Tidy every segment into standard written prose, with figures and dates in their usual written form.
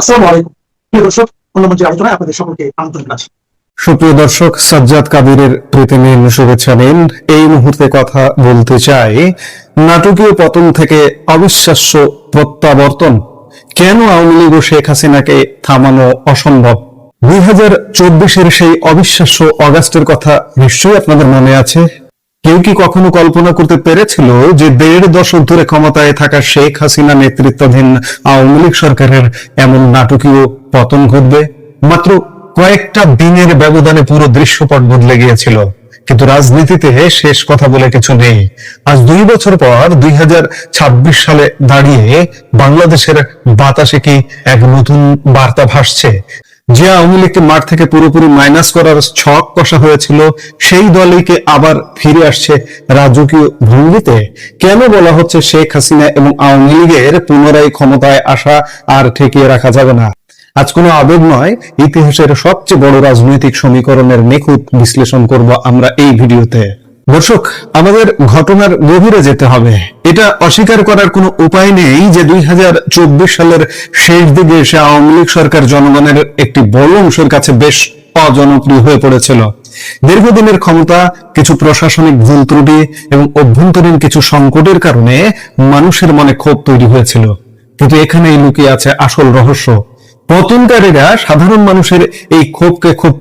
আসসালামু আলাইকুম প্রিয় দর্শক, মূল্যমঞ্চের আলোচনায় আপনাদের সকলকে আমন্ত্রণ জানাচ্ছি। সুপ্রিয় দর্শক, সাজ্জাদ কাদিরের প্রীতি নিন, শুভেচ্ছা নিন। এই মুহূর্তে কথা বলতে চাই নাটকীয় পতন থেকে অবিশ্বাস্য প্রত্যাবর্তন। কেন আওয়ামী লীগ ও শেখ হাসিনাকে থামানো অসম্ভব? 2024-এর সেই অবিশ্বাস্য অগাস্টের কথা নিশ্চয়ই আপনাদের মনে আছে। কেউ কি কখনো কল্পনা করতে পেরেছিল যে 1.5 দশক ধরে ক্ষমতায় থাকা শেখ হাসিনা নেতৃত্বাধীন আওয়ামী লীগ সরকারের এমন নাটকীয় পতন ঘটবে? মাত্র কয়েকটা দিনের ব্যবধানে পুরো দৃশ্যপট বদলে গিয়েছিল। কিন্তু রাজনীতিতে শেষ কথা বলে কিছু নেই। আজ 2 বছর পর 2026 সালে দাঁড়িয়ে বাংলাদেশের বাতাসে কি এক নতুন বার্তা ভাসছে? যে আওয়ামী লীগকে মাঠ থেকে পুরোপুরি মাইনাস করার ছক কষা হয়েছিল, সেই দলইকে আবার ফিরে আসছে রাজকীয় ভঙ্গিতে। কেন বলা হচ্ছে শেখ হাসিনা এবং আওয়ামী লীগের পুনরায় ক্ষমতায় আসা আর ঠেকিয়ে রাখা যাবে না? আজ কোনো আবেগ নয়, ইতিহাসের সবচেয়ে বড় রাজনৈতিক সমীকরণের নিখুঁত বিশ্লেষণ করব আমরা এই ভিডিওতে। দর্শক, আমাদের ঘটনার গভীরে যেতে হবে। এটা অস্বীকার করার কোনো উপায় নেই যে 2024 সালের শেষ দিকে এসে আওয়ামী লীগ সরকার জনগণের একটি বড় অংশের কাছে বেশ অজনপ্রিয় হয়ে পড়েছিল। দীর্ঘদিনের ক্ষমতা, কিছু প্রশাসনিক ভুল ত্রুটি এবং অভ্যন্তরীণ কিছু সংকটের কারণে মানুষের মনে ক্ষোভ তৈরি হয়েছিল। কিন্তু এখানেই লুকিয়ে আছে আসল রহস্য। পতনকারীরা সাধারণ মানুষের এই ক্ষোভকে খুব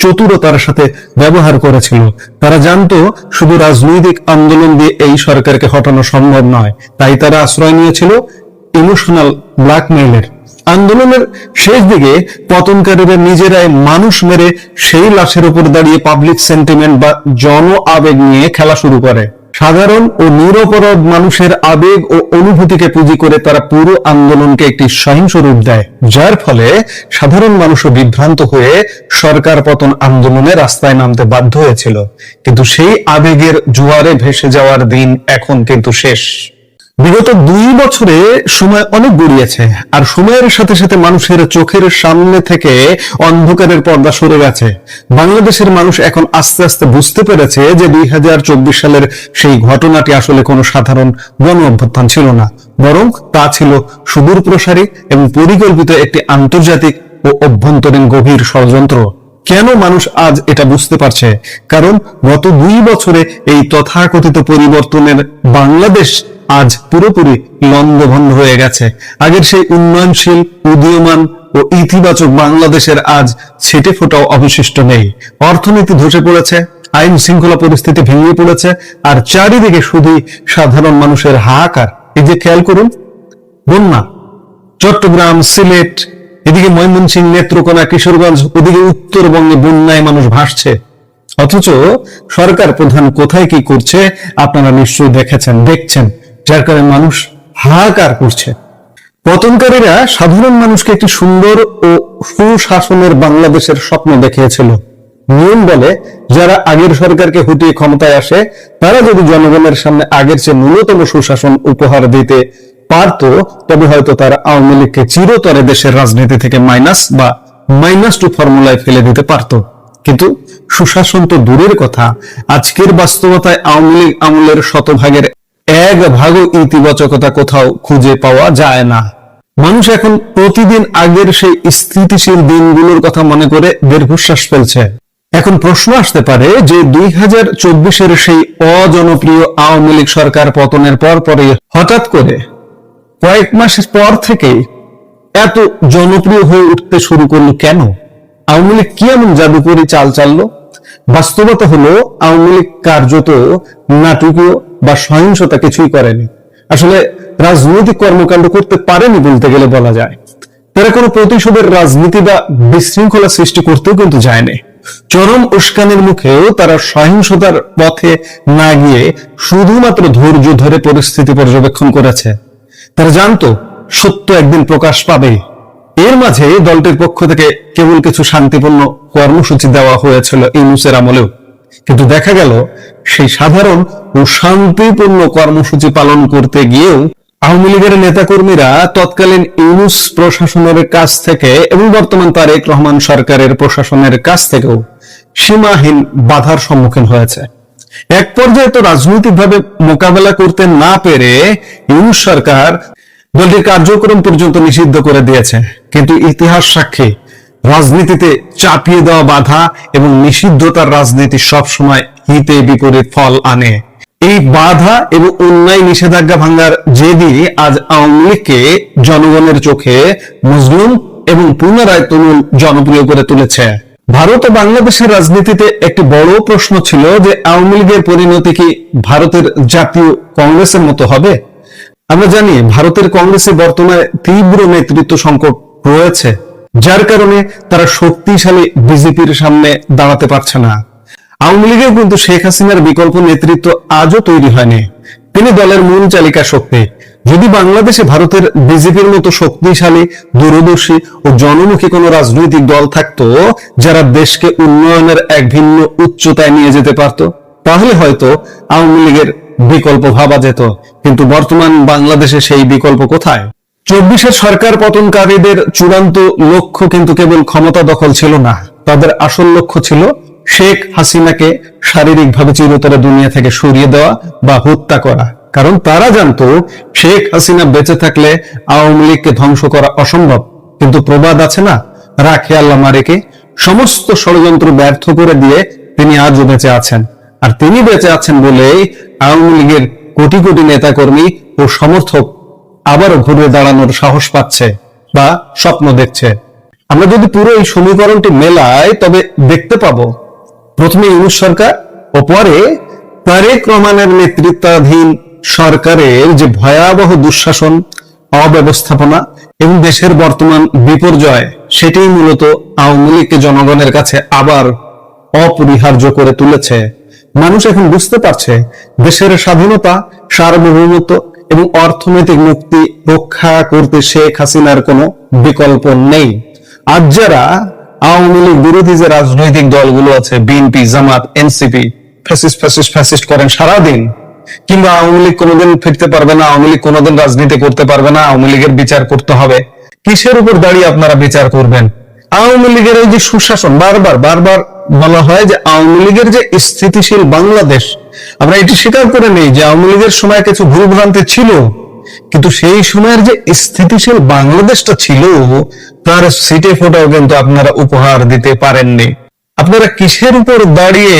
চতুরতার সাথে ব্যবহার করেছিল। তারা জানতো শুধু রাজনৈতিক আন্দোলন দিয়ে এই সরকারকে হটানো সম্ভব নয়, তাই তারা আশ্রয় নিয়েছিল ইমোশনাল ব্ল্যাকমেইলের। আন্দোলনের শেষ দিকে পতনকারীরা নিজেরাই মানুষ মেরে সেই লাশের উপর দাঁড়িয়ে পাবলিক সেন্টিমেন্ট বা জন আবেগ নিয়ে খেলা শুরু করে। সাধারণ ও নিরপরাধ মানুষের আবেগ ও অনুভূতিকে পুঁজি করে তারা পুরো আন্দোলনকে একটি সহিংস রূপ দেয়, যার ফলে সাধারণ মানুষও বিভ্রান্ত হয়ে সরকার পতন আন্দোলনে রাস্তায় নামতে বাধ্য হয়েছিল। কিন্তু সেই আবেগের জোয়ারে ভেসে যাওয়ার দিন এখন কিন্তু শেষ। বিগত 2 বছরে সময় অনেক গড়িয়েছে, আর সময়ের সাথে সাথে মানুষের চোখের সামনে থেকে অন্ধকারের পর্দা সরে গেছে। বাংলাদেশের মানুষ এখন আস্তে আস্তে বুঝতে পেরেছে যে 2024 সালের সেই ঘটনাটি আসলে কোনো সাধারণ গণ অভ্যুত্থান ছিল না, বরং তা ছিল সুদূর প্রসারী এবং পরিকল্পিত একটি আন্তর্জাতিক ও অভ্যন্তরীণ গভীর ষড়যন্ত্র। কেন মানুষ আজ এটা বুঝতে পারছে? কারণ গত 2 বছরে এই তথাকথিত পরিবর্তনের বাংলাদেশ আজ পুরোপুরি লন্ডভন্ড হয়ে গেছে। আগের সেই উন্নয়নশীল, উদীয়মান ও ইতিবাচক বাংলাদেশের আজ ছিটে ফোটাও অবশিষ্ট নেই। অর্থনীতি ধসে পড়েছে, আইন শৃঙ্খলা পরিস্থিতি ভেঙে পড়েছে, আর চারিদিকে শুধুই সাধারণ মানুষের হাহাকার। এই যে খেয়াল করুন, বন্যা, চট্টগ্রাম, সিলেট, এদিকে ময়মনসিংহ, নেত্রকোনা, কিশোরগঞ্জ, ওদিকে উত্তরবঙ্গে বন্যায় মানুষ ভাসছে। অথচ সরকার প্রধান কোথায় কি করছে আপনারা নিশ্চয়ই দেখছেন, যার কারণে মানুষ হাহাকার করছে। পতনকারীরা সাধারণ মানুষকে একটি সুন্দর ও সুশাসনের বাংলাদেশের স্বপ্ন দেখিয়েছিল। নিয়ম বলে, যারা আগের সরকারকে হটিয়ে ক্ষমতায় আসে তারা যদি জনগণের সামনে আগের চেয়ে ন্যূনতম সুশাসন উপহার দিতে পারত, তবে হয়তো তারা আওয়ামী লীগকে চিরতরে দেশের রাজনীতি থেকে -2 ফর্মুলায় ফেলে দিতে পারত। কিন্তু সুশাসন তো দূরের কথা, আজকের বাস্তবতায় আওয়ামী লীগ আমলের শতভাগের 1 ভাগও ইতিবাচকতা কোথাও খুঁজে পাওয়া যায় না। মানুষ এখন প্রতিদিন আগের সেই স্থিতিশীল দিনগুলোর কথা মনে করে দীর্ঘশ্বাস ফেলছে। এখন প্রশ্ন আসতে পারে যে 2024-এর সেই অজনপ্রিয় আওয়ামী লীগ সরকার পতনের পরপরই হঠাৎ করে কয়েক মাস পর থেকেই এত জনপ্রিয় হয়ে উঠতে শুরু করলো কেন? আওয়ামী লীগ কি এমন জাদুকরি চাল চাললো? বাস্তবতা হলো, আওয়ামী লীগ কার্যত নাটকীয় বা সহিংসতা কিছুই করেনি। আসলে রাজনৈতিক কর্মকাণ্ড করতে পারেনি বলতে গেলে বলা যায়। তারা কোনো প্রতিশোধের রাজনীতি বা বিশৃঙ্খলা সৃষ্টি করতেও কিন্তু যায়নি। চরম উস্কানির মুখেও তারা সহিংসতার পথে না গিয়ে শুধুমাত্র ধৈর্য ধরে পরিস্থিতি পর্যবেক্ষণ করেছে। তারা জানতো সত্য একদিন প্রকাশ পাবে। এর মাঝে দলটির পক্ষ থেকে কেবল কিছু শান্তিপূর্ণ কর্মসূচি দেওয়া হয়েছিল ইউনূসের আমলেও, কিন্তু দেখা গেল সেই সাধারণ ও শান্তিপূর্ণ কর্মসূচি পালন করতে গিয়েও আওয়ামী লীগের নেতাকর্মীরা তৎকালীন ইউনূস প্রশাসনের কাছ থেকে এবং বর্তমান তারেক রহমান সরকারের প্রশাসনের কাছ থেকেও সীমাহীন বাধার সম্মুখীন হয়েছে। এক পর্যায়ে তো রাজনৈতিকভাবে মোকাবেলা করতে না পেরে ইউনূস সরকার দলটির কার্যক্রম পর্যন্ত নিষিদ্ধ করে দিয়েছে। কিন্তু ইতিহাস সাক্ষী, রাজনীতিতে চাপিয়ে দেওয়া বাধা এবং নিষিদ্ধতার রাজনীতি সবসময় হিতে বিপরীত ফল আনে। এই বাধা এবং অন্যায় নিষেধাজ্ঞা ভাঙার জেদি আজ আওয়ামী লীগকে জনগণের চোখে মজলুম এবং পুনরায় তুমুল জনপ্রিয় করে তুলেছে। ভারত ও বাংলাদেশের রাজনীতিতে একটি বড় প্রশ্ন ছিল যে আওয়ামী লীগের পরিণতি কি ভারতের জাতীয় কংগ্রেসের মতো হবে? আমরা জানি ভারতের কংগ্রেসে বর্তমানে তীব্র নেতৃত্ব সংকট রয়েছে, যার কারণে তারা শক্তিশালী বিজেপির সামনে দাঁড়াতে পারছে না। আওয়ামী লীগের কিন্তু শেখ হাসিনার বিকল্প নেতৃত্ব আজও তৈরি হয়নি। তিনি দলের মূল চালিকা শক্তি। যদি বাংলাদেশে ভারতের বিজেপির মতো শক্তিশালী, দূরদর্শী ও জনমুখী কোন রাজনৈতিক দল থাকতো যারা দেশকে উন্নয়নের এক ভিন্ন উচ্চতায় নিয়ে যেতে পারত, তাহলে হয়তো আওয়ামী লীগের বিকল্প ভাবা যেত। কিন্তু বর্তমান বাংলাদেশে সেই বিকল্প কোথায়? 24-এর সরকার পতনকারীদের চূড়ান্ত লক্ষ্য কিন্তু কেবল ক্ষমতা দখল ছিল না, তাদের আসল লক্ষ্য ছিল শেখ হাসিনাকে শারীরিকভাবে চিরতরে দুনিয়া থেকে সরিয়ে দেওয়া বা হত্যা করা। কারণ তারা জানতো শেখ হাসিনা বেঁচে থাকলে আওয়ামী লীগকে ধ্বংস করা অসম্ভব। কিন্তু প্রবাদ আছে না, রাখে আল্লাহ মারেকে। সমস্ত ষড়যন্ত্র ব্যর্থ করে দিয়ে তিনি আজও বেঁচে আছেন। আর তিনি বেঁচে আছেন বলেই আওয়ামী লীগের কোটি কোটি নেতাকর্মী ও সমর্থক আবারও ঘুরে দাঁড়ানোর সাহস পাচ্ছে বা স্বপ্ন দেখছে। আমরা যদি পুরো এই সমীকরণটি মেলাই তবে দেখতে পাবো প্রথমে ইউনূস সরকার ও পরে তারেক রহমানের নেতৃত্বাধীন সরকারের যে ভয়াবহ দুঃশাসন, অব্যবস্থাপনা এবং দেশের বর্তমান বিপর্যয়, সেটাই মূলত আওয়ামী লীগকে জনগণের কাছে আবার অপরিহার্য করে তুলেছে। মানুষ এখন বুঝতে পারছে দেশের স্বাধীনতা, সার্বভৌমত্ব এবং অর্থনৈতিক মুক্তি রক্ষা করতে শেখ হাসিনার কোনো বিকল্প নেই। আজ যারা আওয়ামী লীগ বিরোধী যে রাজনৈতিক দলগুলো আছে, বিএনপি, জামাত, এনসিপি, ফ্যাসিস্ট করেন সারাদিন, কিংবা আওয়ামী লীগ কোনোদিন ফিরতে পারবে না, আওয়ামী লীগ কোনোদিন রাজনীতি করতে পারবে না, আওয়ামী লীগের বিচার করতে হবে, কিসের উপর দাঁড়িয়ে আপনারা বিচার করবেন? আওয়ামী লীগের এই যে সুশাসন, বারবার বলা হয় যে আওয়ামী লীগের যে স্থিতিশীল বাংলাদেশ, আমরা এটি স্বীকার করে নেই যে আওয়ামী লীগের সময় কিছু ভুলভ্রান্তি ছিল, কিন্তু সেই সময়ের যে স্থিতিশীল বাংলাদেশটা ছিল তার সিটে ফোটাও কিন্তু আপনারা উপহার দিতে পারেননি। আপনারা কিসের উপর দাঁড়িয়ে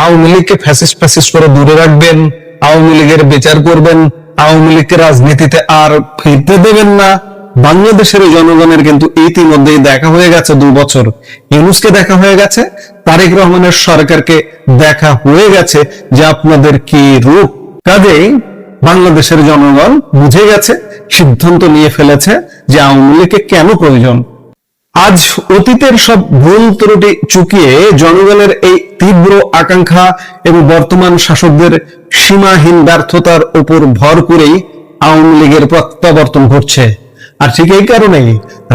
আওয়ামী লীগকে ফ্যাসিস্ট করে দূরে রাখবেন, আওয়ামী লীগের বিচার করবেন, আওয়ামী লীগকে রাজনীতিতে আর ফিরতে দেবেন না? বাংলাদেশের জনগণের কিন্তু ইতিমধ্যেই দেখা হয়ে গেছে, 2 বছর ইউনূসকে দেখা হয়ে গেছে, তারেক রহমানের সরকারকে দেখা হয়ে গেছে যে আপনাদের কি রূপ। কাজেই বাংলাদেশের জনগণ বুঝে গেছে, সিদ্ধান্ত নিয়ে ফেলেছে যে আওয়ামী লীগকে কেন প্রয়োজন। আজ অতীতের সব ভুল ত্রুটি চুকিয়ে জনগণের এই তীব্র আকাঙ্ক্ষা এবং বর্তমান শাসকদের সীমাহীন ব্যর্থতার উপর ভর করেই আওয়ামী লীগের প্রত্যাবর্তন ঘটছে। আর ঠিক এই কারণেই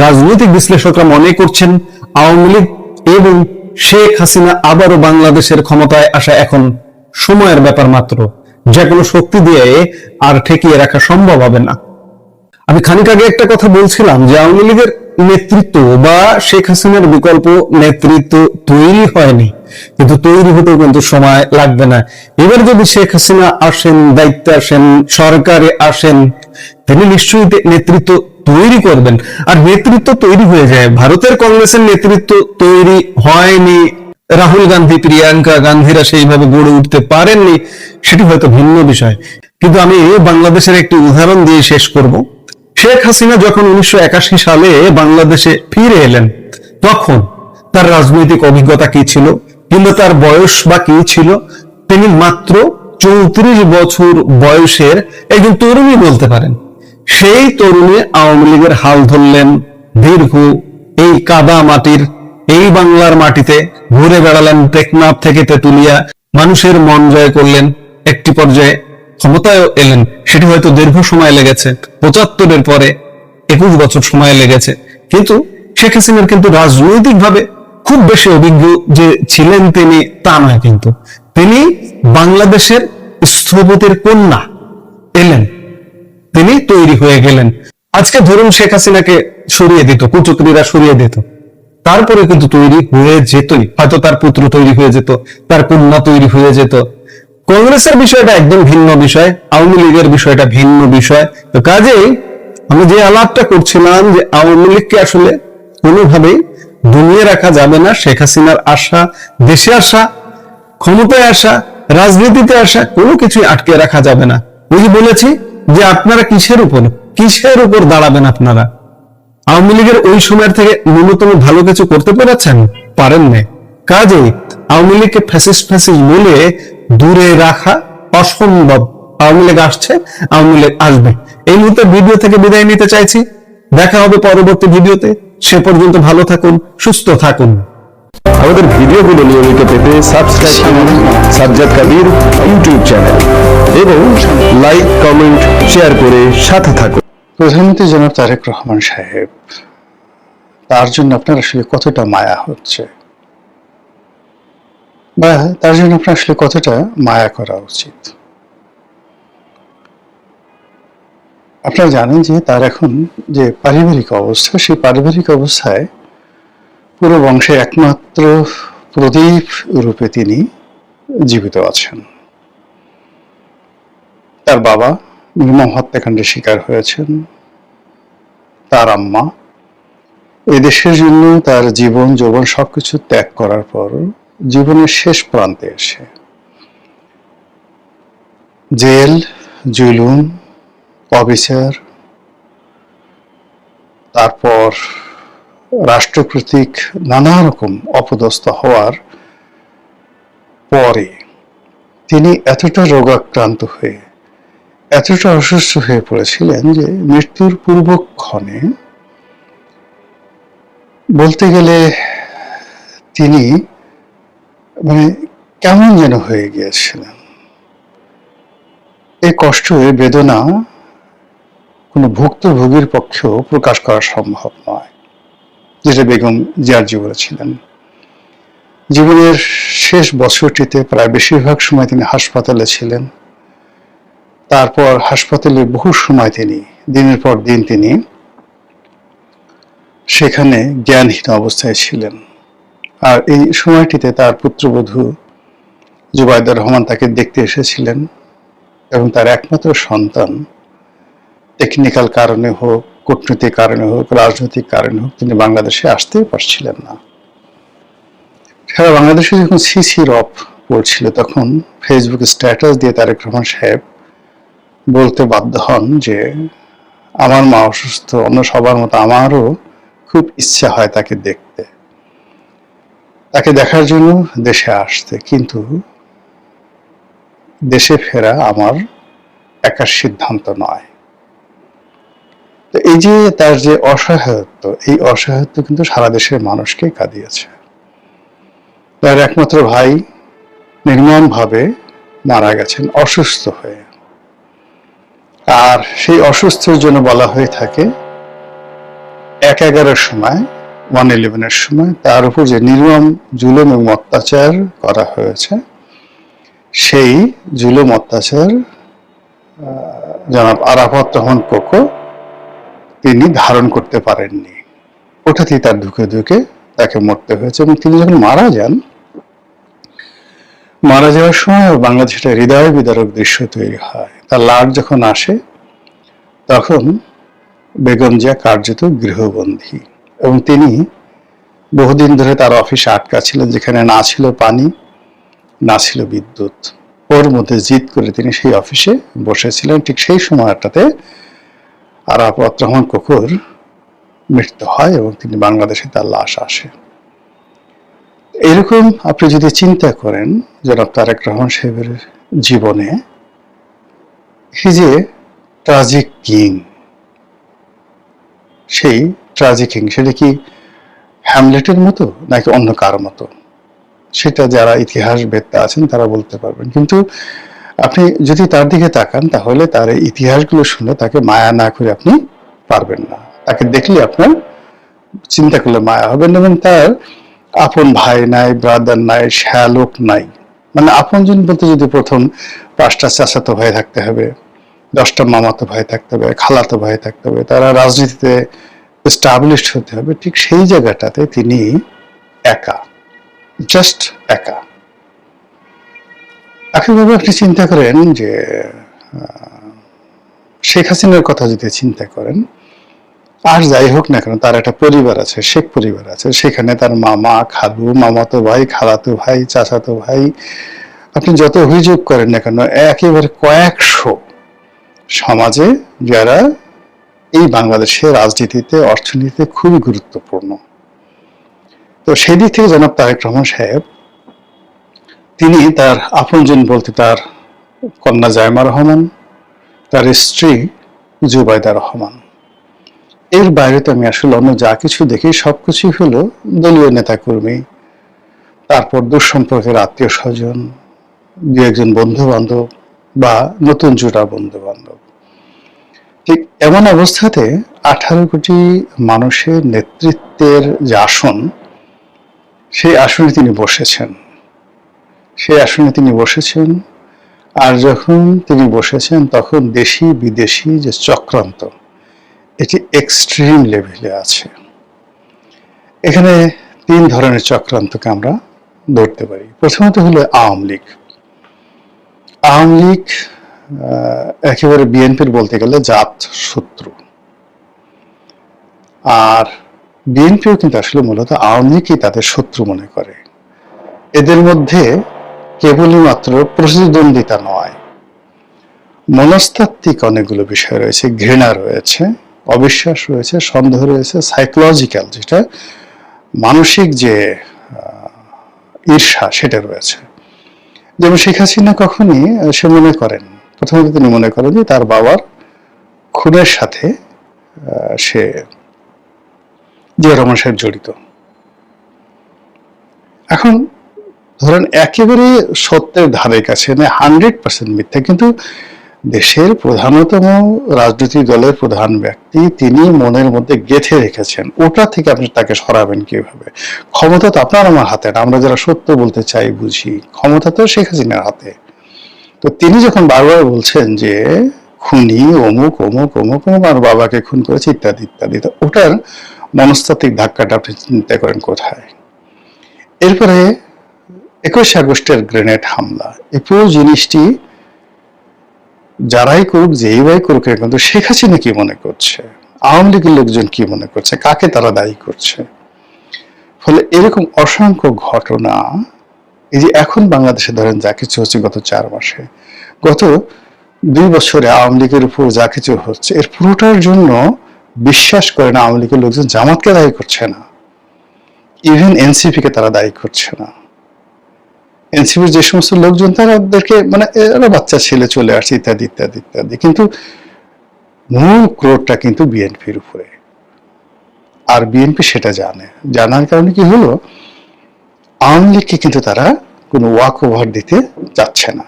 রাজনৈতিক বিশ্লেষকরা মনে করছেন আওয়ামী লীগ এবং শেখ হাসিনা আবারও বাংলাদেশের ক্ষমতায় আসা এখন সময়ের ব্যাপার মাত্র, যে কোনো শক্তি দিয়ে আর ঠেকিয়ে রাখা সম্ভব হবে না। আমি খানিক আগে একটা কথা বলছিলাম যে আওয়ামী লীগের নেতৃত্ব বা শেখ হাসিনার বিকল্প নেতৃত্ব তৈরি হয়নি, কিন্তু তৈরি হতেও কিন্তু সময় লাগবে না। এবার যদি শেখ হাসিনা আসেন, দায়িত্বে আসেন, সরকারে আসেন, তিনি নিশ্চয়ই নেতৃত্ব তৈরি করবেন। আর নেতৃত্ব তৈরি হয়ে যায়, ভারতের কংগ্রেসের নেতৃত্ব তৈরি হয়নি, রাহুল গান্ধী, প্রিয়াঙ্কা গান্ধীরা সেইভাবে গড়ে উঠতে পারেননি, সেটি হয়তো ভিন্ন বিষয়। কিন্তু আমি বাংলাদেশের একটি উদাহরণ দিয়ে শেষ করব। শেখ হাসিনা যখন 1981 সালে বাংলাদেশে ফিরে এলেন, তখন তার রাজনৈতিক অভিজ্ঞতা কি ছিল কিংবা তার বয়স বা কি ছিল? তিনি মাত্র 34 বছর বয়সের একজন তরুণী বলতে পারেন। সেই তরুণী আওয়ামী লীগের হাল ধরলেন, দীর্ঘ এই কাদা মাটির, এই বাংলার মাটিতে ঘুরে বেড়ালেন, টেকনাফ থেকে তেতুলিয়া, মানুষের মন জয় করলেন, একটি পর্যায়ে ক্ষমতায় এলেন। সেটি হয়তো দীর্ঘ সময় লেগেছে, 75-এর পরে 21 বছর সময় লেগেছে। কিন্তু শেখ হাসিনার কিন্তু রাজনৈতিক ভাবে খুব বেশি অভিজ্ঞ যে ছিলেন তিনি তা নয়, কিন্তু তিনি বাংলাদেশের স্থপতির কন্যা এলেন, তিনি তৈরি হয়ে গেলেন। আজকে ধরুন শেখ হাসিনাকে সরিয়ে দিত, কুচক্রীরা সরিয়ে দিত, তারপরে কিন্তু তৈরি হয়ে যেতই, হয়তো তার পুত্র তৈরি হয়ে যেত, তার কন্যা তৈরি হয়ে যেত। কংগ্রেসের বিষয়টা একদম ভিন্ন বিষয়, আওয়ামী লীগের বিষয়টা ভিন্ন বিষয়। তো কাজেই আমি যে আলাপটা করছিলাম যে আওয়ামী লীগকে আসলে কোনোভাবেই দমিয়ে রাখা যাবে না। শেখ হাসিনার আসা, দেশে আসা, ক্ষমতায় আসা, রাজনীতিতে আসা কোনো কিছুই আটকে রাখা যাবে না। ওই যে বলেছি যে আপনারা কিসের উপর দাঁড়াবেন? আপনারা আওয়ামী লীগের ওই সময়ের থেকে ন্যূনতম ভালো কিছু করতে পেরেছেন? পারেন না। কাজেই আওয়ামী লীগকে ফ্যাসিস্ট বলে দূরে রাখা অসম্ভব। আওয়ামী লীগ আসছে, আওয়ামী লীগ আসবে। এই মুহূর্তে ভিডিও থেকে বিদায় নিতে চাইছি। দেখা হবে পরবর্তী ভিডিওতে। সে পর্যন্ত ভালো থাকুন, সুস্থ থাকুন। আমাদের ভিডিওগুলো নিয়মিত পেতে সাবস্ক্রাইব করুন সাজ্জাদ কাদির ইউটিউব চ্যানেল এবং লাইক, কমেন্ট, শেয়ার করে সাথে থাকুন। প্রধানমন্ত্রী জনাব তারেক রহমান সাহেব, তার জন্য আপনার আসলে কতটা মায়া হচ্ছে, বা তার জন্য আপনার আসলে কতটা মায়া করা উচিত? আপনারা জানেন যে তার এখন যে পারিবারিক অবস্থা, সেই পারিবারিক অবস্থায় পুরো বংশে একমাত্র প্রদীপ রূপে তিনি জীবিত আছেন। তার বাবা নির্মম হত্যাকাণ্ডের শিকার হয়েছেন, তার আম্মা এদেশের জন্য তার জীবন যৌবন সবকিছু ত্যাগ করার পর জীবনের শেষ প্রান্তে এসে জেল, জুলুম, অবিচার, তারপর রাষ্ট্রকর্তৃক নানা রকম অপদস্থ হওয়ার পরে তিনি এতটা রোগাক্রান্ত হয়ে, এতটা অসুস্থ হয়ে পড়েছিলেন যে মৃত্যুর পূর্বক্ষণে বলতে গেলে তিনি কেমন যেন হয়ে গিয়েছিলেন। এই কষ্ট, এই বেদনা কোনো ভুক্তভোগীর পক্ষেও প্রকাশ করা সম্ভব নয়, যেটা বেগম জিয়ার জীবনে ছিলেন। জীবনের শেষ বছরটিতে প্রায় বেশিরভাগ সময় তিনি হাসপাতালে ছিলেন। তারপর হাসপাতালে বহু সময় তিনি দিনের পর দিন তিনি সেখানে জ্ঞানহীন অবস্থায় ছিলেন। আর এই সময়টিতে তার পুত্রবধূ জুবাইদা রহমান তাকে দেখতে এসেছিলেন এবং তার একমাত্র সন্তান টেকনিক্যাল কারণে হোক, কূটনৈতিক কারণে হোক, রাজনৈতিক কারণে হোক তিনি বাংলাদেশে আসতেই পারছিলেন না। সারা বাংলাদেশে যখন সিসি রব পড়ছিল তখন ফেসবুকে স্ট্যাটাস দিয়ে তারেক রহমান সাহেব বলতে বাধ্য হন যে আমার মা অসুস্থ, অন্য সবার মতো আমারও খুব ইচ্ছা হয় তাকে দেখতে, তাকে দেখার জন্য দেশে আসতে, কিন্তু দেশে ফেরা আমার একার সিদ্ধান্ত নয়। তো এই যে তার যে অসহায়ত্ব, এই অসহায়ত্ব কিন্তু সারা দেশের মানুষকে কাঁদিয়েছে। তার একমাত্র ভাই নির্মমভাবে মারা গেছেন অসুস্থ হয়ে, আর সেই অসুস্থের জন্য বলা হয়ে থাকে ১/১১-র সময়, 1/11-এর সময় তার উপর যে নির্মম জুলুম এবং অত্যাচার করা হয়েছে, সেই জুলুম অত্যাচার জনাব আরাফাত রহমান কোকো তিনি ধারণ করতে পারেননি। ওটাতেই তার ঢুকে ঢুকে তাকে মরতে হয়েছে। এবং তিনি যখন মারা যান, মারা যাওয়ার সময় বাংলাদেশে একটা হৃদয় বিদারক দৃশ্য তৈরি হয়। তার লাশ যখন আসে তখন বেগম জিয়া কার্যত গৃহবন্দী, এবং তিনি বহুদিন ধরে তার অফিসে আটকা ছিলেন, যেখানে না ছিল পানি, না ছিল বিদ্যুৎ। ওর মধ্যে জিদ করে তিনি সেই অফিসে বসেছিলেন। ঠিক সেই সময়টাতে আরাফাত রহমান কোকোর মৃত্যু হয় এবং তিনি বাংলাদেশে তার লাশ আসে। এরকম আপনি যদি চিন্তা করেন জনাব তারেক রহমান সাহেবের জীবনে, হি যে ট্রাজিক কিং, সেই ট্রাজিক কিং সেটা কি হ্যামলেটের মতো নাকি অন্য কার মতো, সেটা যারা ইতিহাসবেত্তা আছেন তারা বলতে পারবেন। কিন্তু আপনি যদি তার দিকে তাকান তাহলে তার এই ইতিহাসগুলো শুনে তাকে মায়া না করে আপনি পারবেন না। তাকে দেখলে আপনার চিন্তা করলে মায়া হবেন। এবং তার আপন ভাই নাই, ব্রাদার নাই, শ্যালক নাই। আপনজন বলতে যদি প্রথম 5টা চাচাতো ভাই থাকতে হবে, 10টা মামাতো ভাই থাকতে হবে, খালাতো ভাই থাকতে হবে, তারা রাজনীতিতে এস্টাবলিশড হতে হবে, ঠিক সেই জায়গাটাতে তিনি একা, জাস্ট একা। একইভাবে আপনি চিন্তা করেন যে শেখ হাসিনার কথা যদি চিন্তা করেন, আর যাই হোক না কেন, তার একটা পরিবার আছে, শেখ পরিবার আছে, সেখানে তার মামা, খালু, মামাতো ভাই, খালাতো ভাই, চাচাতো ভাই, আপনি যত অভিযোগ করেন না কেন, একেবারে কয়েকশো সমাজে যারা এই বাংলাদেশের রাজনীতিতে, অর্থনীতিতে খুবই গুরুত্বপূর্ণ। তো সেই দিক থেকে জনাব তারেক রহমান সাহেব, তিনি তার আপনজন বলতে তার কন্যা জায়মা রহমান, তার স্ত্রী জুবাইদা রহমান, এর বাইরে তো আমি আসলে অন্য যা কিছু দেখি সবকিছুই হলো দলীয় নেতাকর্মী, তারপর দুঃসম্পর্কের আত্মীয় স্বজন, দু একজন বন্ধু বান্ধব বা নতুন জোড়া বন্ধু বান্ধব। ঠিক এমন অবস্থাতে 18 কোটি মানুষের নেতৃত্বের যে আসন, সেই আসনে তিনি বসেছেন। আর যখন তিনি বসেছেন তখন দেশি বিদেশি যে চক্রান্ত, এটি এক্সট্রিম লেভেলে আছে। এখানে 3 ধরনের চক্রান্তকে আমরা ধরতে পারি। প্রথমত হলো আওয়ামী লীগ। একেবারে বিএনপির বলতে গেলে জাত শত্রু, আর বিএনপিও কিন্তু আসলে মূলত আওয়ামী লীগই তাদের শত্রু মনে করে। এদের মধ্যে কেবলই মাত্র প্রতিদ্বন্দ্বিতা নয়, মনস্তাত্ত্বিক অনেকগুলো বিষয় রয়েছে, ঘৃণা রয়েছে, অবিশ্বাস রয়েছে, সন্দেহ রয়েছে, সাইকোলজিক্যাল যেটা মানসিক যে ঈর্ষা সেটা রয়েছে। যেমন শেখ হাসিনা কখনই সে মনে করেন, প্রথমত তিনি মনে করেন যে তার বাবার খুনের সাথে সে জিয়া রহমান সাহেব জড়িত। এখন ধরেন একেবারে সত্যের ধারে কাছে, 100% মিথ্যা, কিন্তু দেশের প্রধানতম রাজনৈতিক দলের প্রধান ব্যক্তি, তিনি মনের মধ্যে গেঁথে রেখেছেন, ওটা থেকে আপনি তাকে সরাবেন কিভাবে? ক্ষমতা তো আপনার আমার হাতে না, আমরা যারা সত্য বলতে চাই বুঝি, ক্ষমতা তো শেখ হাসিনার হাতে। তো তিনি যখন বারবার বলছেন যে খুনি অমুক অমুক অমুক অমুক আর বাবাকে খুন করেছে ইত্যাদি ইত্যাদি, তো ওটার মনস্তাত্ত্বিক ধাক্কাটা আপনি চিন্তা করেন কোথায়? এরপরে 21 আগস্টের গ্রেনেড হামলা, এই পুরো জিনিসটি যারাই করুক, যেই ভাই করুক, কিন্তু শেখ হাসিনা কি মনে করছে, আওয়ামী লীগের লোকজন কি মনে করছে, কাকে তারা দায়ী করছে? ফলে এরকম অসংখ্য ঘটনা, এই যে এখন বাংলাদেশে ধরেন যা কিছু হচ্ছে গত 4 মাসে, গত 2 বছরে আওয়ামী লীগের উপর যা কিছু হচ্ছে, এর পুরোটার জন্য বিশ্বাস করেন আওয়ামী লীগের লোকজন জামাতকে দায়ী করছে না, ইভেন এনসিপি কে তারা দায়ী করছে না। এনসিপির যে সমস্ত লোকজন তাদেরকে মানে এরা বাচ্চা ছেলে চলে আসছে ইত্যাদি ইত্যাদি ইত্যাদি, কিন্তু মূল ক্রোধটা কিন্তু বিএনপির উপরে। আর বিএনপি সেটা জানার কারণে কি হলো, আওয়ামী লীগকে কিন্তু তারা কোনো ওয়াক ওভার দিতে চাচ্ছে না।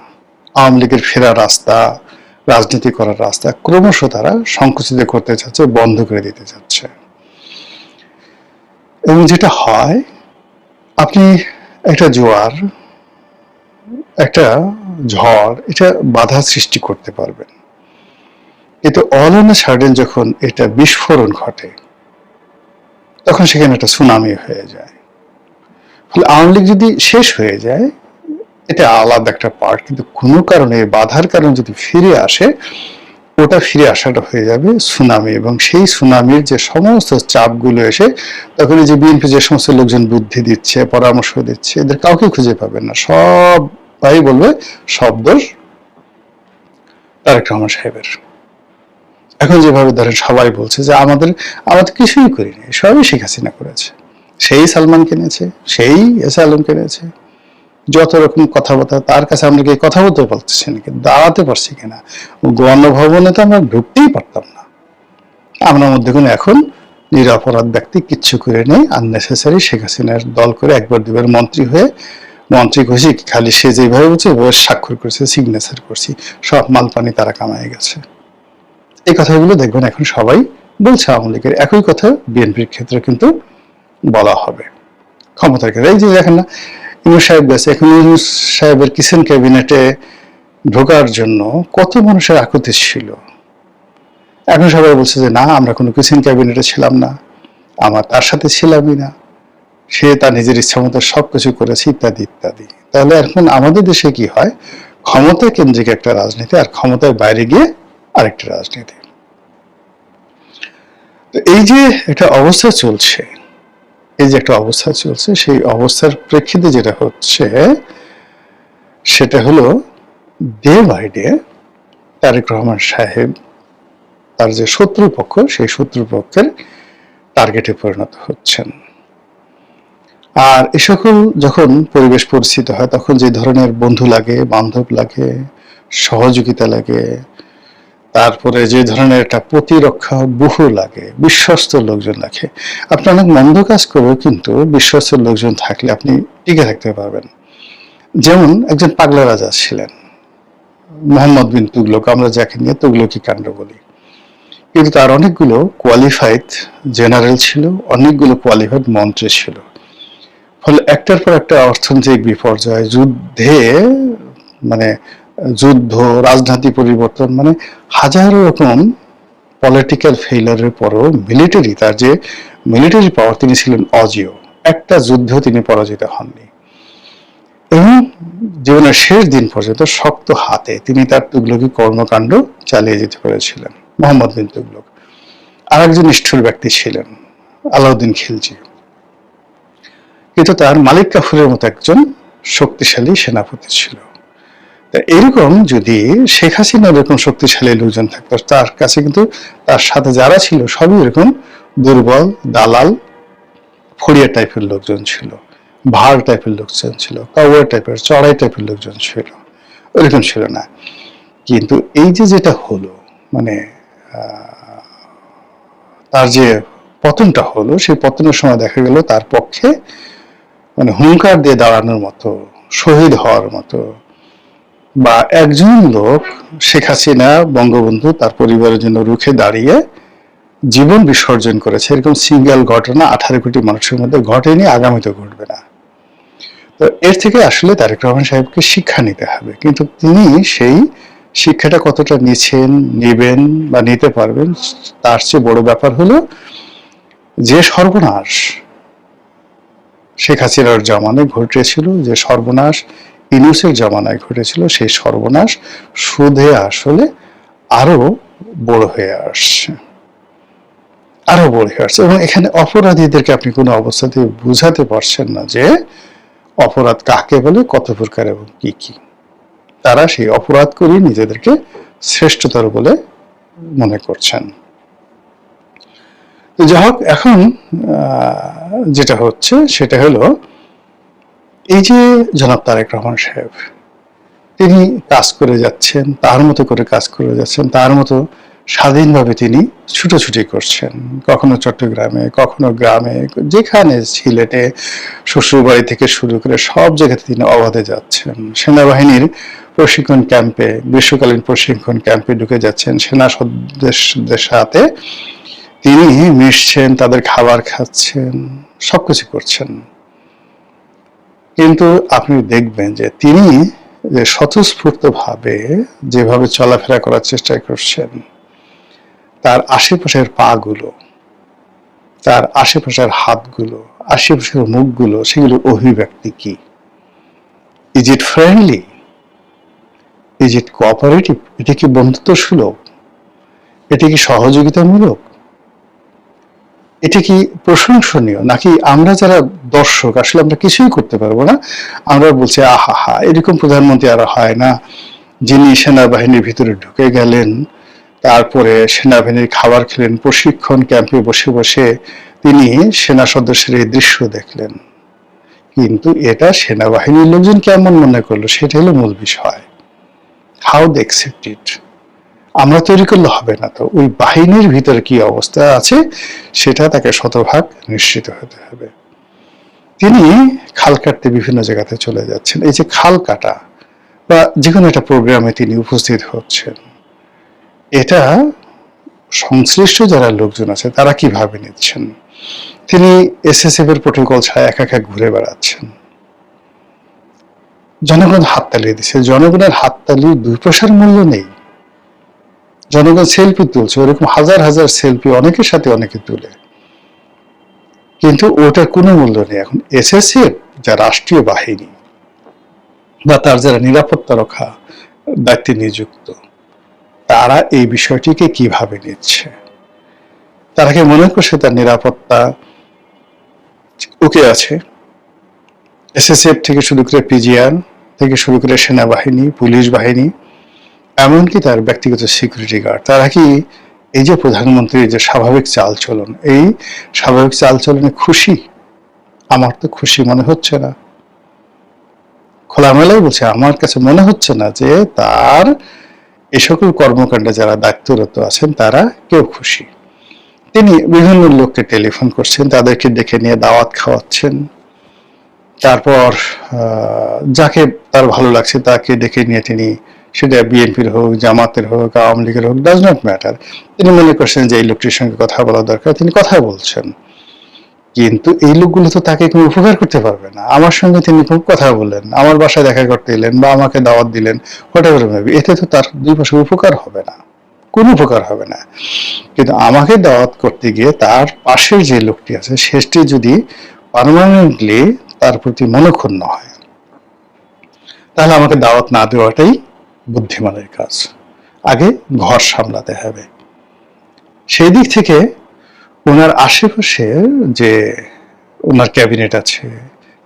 আওয়ামী লীগের ফেরার রাস্তা, রাজনীতি করার রাস্তা ক্রমশ তারা সংকুচিত করতে চাচ্ছে, বন্ধ করে দিতে চাচ্ছে। এবং যেটা হয়, আপনি একটা জোয়ার, একটা ঝড়, এটা বাধা সৃষ্টি করতে পারবেন, কিন্তু অল অন সাডেন যখন এটা বিস্ফোরণ ঘটে, তখন সেখানে একটা সুনামি হয়ে যায়। ফলে আওয়ামী লীগ যদি শেষ হয়ে যায়, এটা আলাদা একটা পার্ট, কিন্তু কোনো কারণে বাধার কারণে যদি ফিরে আসে, ওটা ফিরে আসাটা হয়ে যাবে সুনামি। এবং সেই সুনামির যে সমস্ত চাপগুলো এসে, তখন এই যে বিএনপি যে সমস্ত লোকজন বুদ্ধি দিচ্ছে, পরামর্শ দিচ্ছে, এদের কাউকে খুঁজে পাবেন না, সবাই বলবে সব দোষ তারেক রহমান সাহেবের। এখন যেভাবে ধরেন সবাই বলছে যে আমাদের কিছুই করিনি, সবই শেখ হাসিনা করেছে, সেই সালমান কিনেছে, সেই এস আলম কিনেছে, যত রকম কথাবার্তা, তার কাছে আমরা কি কথা বলতে পারছি নাকি, দাঁড়াতে পারছি কিনা, গণভবনে তো আমরা ঢুকতেই পারতাম না। আমরা মধ্যে কোনো এখন নিরপরাধ ব্যক্তি কিচ্ছু করে নেই, আননেসেসারি শেখ হাসিনার দল করে একবার দুবার মন্ত্রী হয়ে, মন্ত্রী খুশি খালি সে যেভাবে বলছে ওর স্বাক্ষর করছে, সিগনেচার করছি, সব মালপানি তারা কামায় গেছে। এই কথাগুলো দেখবেন এখন সবাই বলছে। আওয়ামী লীগের একই কথা বিএনপির ক্ষেত্রে কিন্তু বলা হবে ক্ষমতার ক্ষেত্রে। এই যে দেখেন না, ইউনূস সাহেব গেছে, এখন ইউনূস সাহেবের কিচেন ক্যাবিনেটে ঢোকার জন্য কত মানুষের আকুতি ছিল। এখন সবাই বলছে যে না, আমরা কোনো কিচেন ক্যাবিনেটে ছিলাম না, আমার তার সাথে ছিলামই না, সে তার নিজের ইচ্ছা মতো সবকিছু করেছে ইত্যাদি ইত্যাদি। তাহলে এখন আমাদের দেশে কি হয়, ক্ষমতা কেন্দ্রিক একটা রাজনীতি, আর ক্ষমতার বাইরে গিয়ে আরেকটা রাজনীতি। তো এই যে একটা অবস্থা চলছে, সেই অবস্থার প্রেক্ষিতে যেটা হচ্ছে সেটা হলো day by day Tarique Rahman সাহেব তার যে শত্রুপক্ষ, সেই শত্রুপক্ষের টার্গেটে পরিণত হচ্ছেন। আর এ সকল যখন পরিবেশ পরিস্থিতি হয়, তখন যে ধরনের বন্ধু লাগে, বান্ধব লাগে, সহযোগিতা লাগে, তারপরে যে ধরনের একটা প্রতিরক্ষা বহু লাগে, বিশ্বস্ত লোকজন লাগে। আপনি অনেক মন্দ কাজ করবেন, কিন্তু বিশ্বস্ত লোকজন থাকলে আপনি টিকে থাকতে পারবেন। যেমন একজন পাগলা রাজা ছিলেন, মোহাম্মদ বিন তুগলক, আমরা যাকে নিয়ে তুগলকি কাণ্ড বলি। কিন্তু তার অনেকগুলো কোয়ালিফাইড জেনারেল ছিল, অনেকগুলো কোয়ালিফাইড মন্ত্রী ছিল। ফলে একটার পর একটা অর্থনৈতিক বিপর্যয়, যুদ্ধ, রাজনৈতিক পরিবর্তন, মানে হাজারো রকম পলিটিক্যাল ফেইলারের পরও তার যে মিলিটারি পাওয়ার, তিনি ছিলেন অজেয়। একটা যুদ্ধ তিনি পরাজিত হননি এবং জীবনের শেষ দিন পর্যন্ত শক্ত হাতে তিনি তার তুগলকি কর্মকাণ্ড চালিয়ে যেতে পেরেছিলেন, মোহাম্মদ বিন তুগলক। আর একজন নিষ্ঠুর ব্যক্তি ছিলেন আলাউদ্দিন খিলজি, কিন্তু তার মালিক কাফুরের মতো একজন শক্তিশালী সেনাপতি ছিল। এরকম যদি শেখ হাসিনার এরকম শক্তিশালী লোকজন থাকতো, তার কাছে কিন্তু তার সাথে যারা ছিল সবই এরকম দুর্বল, দালাল, ফড়িয়া টাইপের লোকজন ছিল, ভাড় টাইপের লোকজন ছিল, কাউয়ার টাইপের, চড়াই টাইপের লোকজন ছিল, ওইরকম ছিল না। কিন্তু এই যে যেটা হলো, মানে তার যে পতনটা হলো, সেই পতনের সময় দেখা গেল তার পক্ষে মানে হুঙ্কার দিয়ে দাঁড়ানোর মতো, শহীদ হওয়ার মতো, বা একজন লোক শেখ হাসিনা বঙ্গবন্ধু তার পরিবারের জন্য রুখে দাঁড়িয়ে জীবন বিসর্জন করেছে, এরকম সিঙ্গেল ঘটনা 18 কোটি মানুষের মধ্যে ঘটেনি, আগামীতে ঘটবে না। তো এর থেকে আসলে তারেক রহমান সাহেবকে শিক্ষা নিতে হবে, কিন্তু তিনি সেই শিক্ষাটা কতটা নেবেন বা নিতে পারবেন, তার চেয়ে বড় ব্যাপার হলো যে সর্বনাশ শেখ হাসিনার জামানায় ঘটেছিল, যে সর্বনাশ ইউনূসের জামানায় ঘটেছিল, সেই সর্বনাশ সুদে আসলে আরো বড় হয়ে আসছে, এবং এখানে অপরাধীদেরকে আপনি কোনো অবস্থাতে বুঝাতে পারছেন না যে অপরাধ কাকে বলে, কত প্রকার এবং কি কি। তারা সেই অপরাধ করে নিজেদেরকে শ্রেষ্ঠতর বলে মনে করছেন। তো যাই হোক, এখন যেটা হচ্ছে সেটা হলো এই যে জনাব তারেক রহমান সাহেব, তিনি কাজ করে যাচ্ছেন, তার মতো করে কাজ করে যাচ্ছেন, তার মতো স্বাধীনভাবে তিনি ছুটোছুটি করছেন, কখনো চট্টগ্রামে, কখনো গ্রামে, যেখানে সিলেটে, শ্বশুরবাড়ি থেকে শুরু করে সব জায়গাতে তিনি অবাধে যাচ্ছেন। সেনাবাহিনীর প্রশিক্ষণ ক্যাম্পে, গ্রীষ্মকালীন প্রশিক্ষণ ক্যাম্পে ঢুকে যাচ্ছেন, সেনা সদস্যদের সাথে তিনি মিশছেন, তাদের খাবার খাচ্ছেন, সবকিছু করছেন। কিন্তু আপনি দেখবেন যে তিনি স্বতঃস্ফূর্তভাবে যেভাবে চলাফেরা করার চেষ্টা করছেন, তার আশেপাশের পাগুলো, তার আশেপাশের হাতগুলো, আশেপাশের মুখগুলো, সেগুলোর অভিব্যক্তি কি? Is it friendly? Is it cooperative? এটা কি বন্ধুত্ব সুলভ? এটা কি সহযোগিতামূলক? এটা কি প্রশংসনীয়? নাকি আমরা যারা দর্শক আসলে আমরা কিছুই করতে পারবো না, আমরা বলছি আহা হা, এরকম প্রধানমন্ত্রী আর হয় না, যিনি সেনাবাহিনীর ভিতরে ঢুকে গেলেন, তারপরে সেনাবাহিনীর খাবার খেলেন, প্রশিক্ষণ ক্যাম্পে বসে বসে তিনি সেনা সদস্যের এই দৃশ্য দেখলেন। কিন্তু এটা সেনাবাহিনীর লোকজন কেমন মনে করলো, সেটা হলো মূল বিষয়। How they accept it. আমরা তৈরি করলে হবে না, তো ওই বাহিনীর ভিতরে কি অবস্থা আছে সেটা তাকে শতভাগ নিশ্চিত হতে হবে। তিনি খাল কাটতে বিভিন্ন জায়গাতে চলে যাচ্ছেন। এই যে খাল কাটা বা যে কোনো একটা প্রোগ্রামে তিনি উপস্থিত হচ্ছেন, এটা সংশ্লিষ্ট যারা লোকজন আছে তারা কিভাবে নিচ্ছেন? তিনি এসএসএফ এর প্রোটোকল ছাড়া একা একা ঘুরে বেড়াচ্ছেন, জনগণ হাততালি দিচ্ছে, জনগণের হাততালির 2 পয়সার মূল্য নেই। জনগণ সেলফি তুলছে, ওরকম হাজার হাজার সেলফি অনেকের সাথে অনেকে তুলে, কিন্তু ওটার কোনো মূল্য নেই। এখন এসএসএফ যা রাষ্ট্রীয় বাহিনী বা তার যারা নিরাপত্তা রক্ষা দায়িত্বে নিযুক্ত, তারা এই বিষয়টিকে কিভাবে নিচ্ছে? তারা কি মনে করছে তার নিরাপত্তা ওকে আছে? এসএসএফ থেকে শুরু করে পিজিআর থেকে শুরু করে সেনাবাহিনী, পুলিশ বাহিনী, এমনকি তার ব্যক্তিগত সিকিউরিটি গার্ড, তারা কি এই যে প্রধানমন্ত্রীর যে স্বাভাবিক চালচলন, এই স্বাভাবিক চালচলনে খুশি? আমার তো খুশি মনে হচ্ছে না। খোলামেলাই বলছে, আমার কাছে মনে হচ্ছে না যে তার এই সকল কর্মকাণ্ডে যারা দায়িত্বরত আছেন তারা কেউ খুশি। তিনি বিভিন্ন লোককে টেলিফোন করছেন, তাদেরকে ডেকে নিয়ে দাওয়াত খাওয়াচ্ছেন, তারপর যাকে তার ভালো লাগছে তাকে ডেকে নিয়ে তিনি, সেটা বিএনপির হোক, জামাতের হোক, আওয়ামী লীগের হোক, ডাজ নট ম্যাটার, তিনি মনে করছেন যে এই লোকটির সঙ্গে কথা বলা দরকার, তিনি কথা বলছেন। কিন্তু এই লোকগুলো তো তাকে কোনো উপকার করতে পারবে না। আমার সঙ্গে তিনি খুব কথা বললেন, আমার বাসায় দেখা করতে এলেন বা আমাকে দাওয়াত দিলেন, হোয়াটএভার মেবি, এতে তো তার দুই পাশে উপকার হবে না, কোনো উপকার হবে না। কিন্তু আমাকে দাওয়াত করতে গিয়ে তার পাশের যে লোকটি আছে সেটি যদি পার্মানেন্টলি তার প্রতি মনক্ষুণ্ণ হয়, তাহলে আমাকে দাওয়াত না দেওয়াটাই বুদ্ধিমানের কাজ। আগে ঘর সামলাতে হবে। সেই দিক থেকে ওনার আশেপাশে যে ওনার ক্যাবিনেট আছে,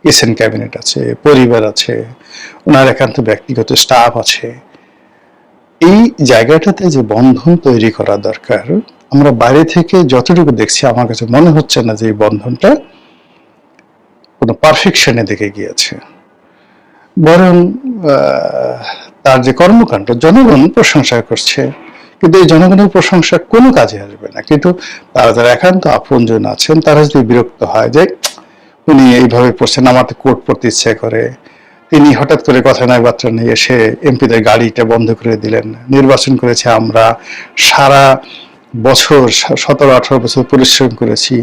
কিচেন ক্যাবিনেট আছে, পরিবার আছে, ওনার একান্ত ব্যক্তিগত স্টাফ আছে, এই জায়গাটাতে যে বন্ধন তৈরি করা দরকার, আমরা বাইরে থেকে যতটুকু দেখছি আমার কাছে মনে হচ্ছে না যে এই বন্ধনটা কোনো পারফেকশনে দেখে গিয়েছে। বরং তার যে কর্মকাণ্ড জনগণ প্রশংসা করছে, কিন্তু এই জনগণের প্রশংসা কোনো কাজে আসবে না। কিন্তু তারা যারা একান্ত আপনজন আছেন তারা যদি বিরক্ত হয় যে উনি এইভাবে পড়ছেন, আমার তো কোর্ট পড়তে ইচ্ছে করে, তিনি হঠাৎ করে কথা নয় বার্তা নিয়ে এসে এমপিদের গাড়িটা বন্ধ করে দিলেন, নির্বাচন করেছে আমরা, সারা বছর 17-18 বছর পরিশ্রম করেছি,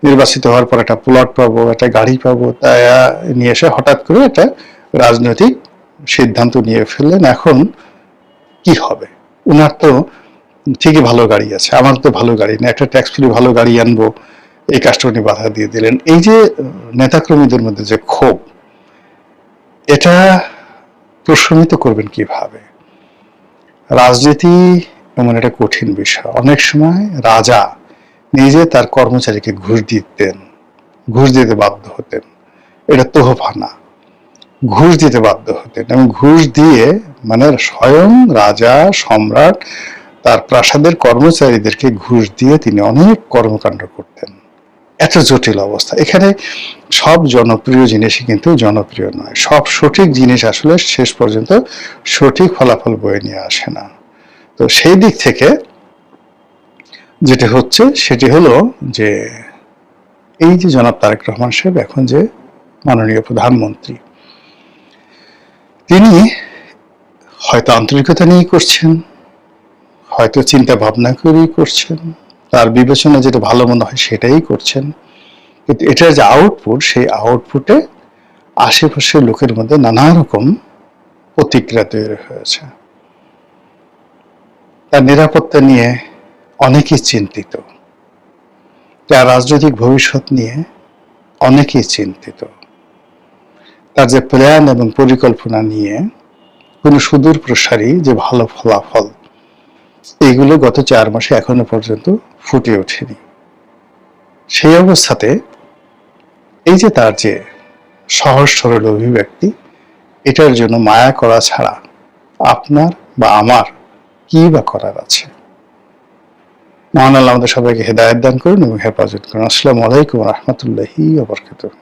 নির্বাচিত হওয়ার পর একটা প্লট পাবো, একটা গাড়ি পাবো, তাই নিয়ে এসে হঠাৎ করে একটা রাজনৈতিক সিদ্ধান্ত নিয়ে ফেললেন। এখন কি হবে? উনার তো ঠিকই ভালো গাড়ি আছে, আমার তো ভালো গাড়ি না, একটা ট্যাক্স ফ্রি ভালো গাড়ি আনবো, এই কাজটা উনি বাধা দিয়ে দিলেন। এই যে নেতাকর্মীদের মধ্যে যে ক্ষোভ, এটা প্রশমিত করবেন কিভাবে? রাজনীতি এমন একটা কঠিন বিষয়। অনেক সময় রাজা নিজে তার কর্মচারীকে ঘুষ দিতেন, ঘুষ দিতে বাধ্য হতেন, এটা তোহফা না, ঘুষ দিতে বাধ্য হতেন। এবং ঘুষ দিয়ে মানে স্বয়ং রাজা সম্রাট তার প্রাসাদের কর্মচারীদেরকে ঘুষ দিয়ে তিনি অনেক কর্মকাণ্ড করতেন। এত জটিল অবস্থা। এখানে সব জনপ্রিয় জিনিসই কিন্তু জনপ্রিয় নয়, সব সঠিক জিনিস আসলে শেষ পর্যন্ত সঠিক ফলাফল বয়ে নিয়ে আসে না। তো সেই দিক থেকে যেটা হচ্ছে সেটি হলো যে এই যে জনাব তারেক রহমান সাহেব এখন যে মাননীয় প্রধানমন্ত্রী, তিনি হয়তো আন্তরিকতা নিয়ে করছেন, হয়তো চিন্তা ভাবনা করেই করছেন, তার বিবেচনা যেটা ভালো মনে হয় সেটাই করছেন, কিন্তু এটার যে আউটপুট, সেই আউটপুটে আশেপাশের লোকের মধ্যে নানা রকম প্রতিক্রিয়া তৈরি হয়েছে। তার নিরাপত্তা নিয়ে অনেকেই চিন্তিত, তার রাজনৈতিক ভবিষ্যৎ নিয়ে অনেকেই চিন্তিত, তার যে প্ল্যান এবং পরিকল্পনা নিয়ে কোনো সুদূর প্রসারী যে ভালো ফলাফল, এইগুলো গত 4 মাসে এখনো পর্যন্ত ফুটে ওঠেনি। সেই অবস্থাতে এই যে তার যে সহজ সরল অভিব্যক্তি, এটার জন্য মায়া করা ছাড়া আপনার বা আমার কি বা করার আছে? মহান আল্লাহ আমাদের সবাইকে হেদায়েত দান করুন এবং হেফাজত করুন। আসসালামু আলাইকুম ওয়া রাহমাতুল্লাহি ওয়া বারাকাতুহু।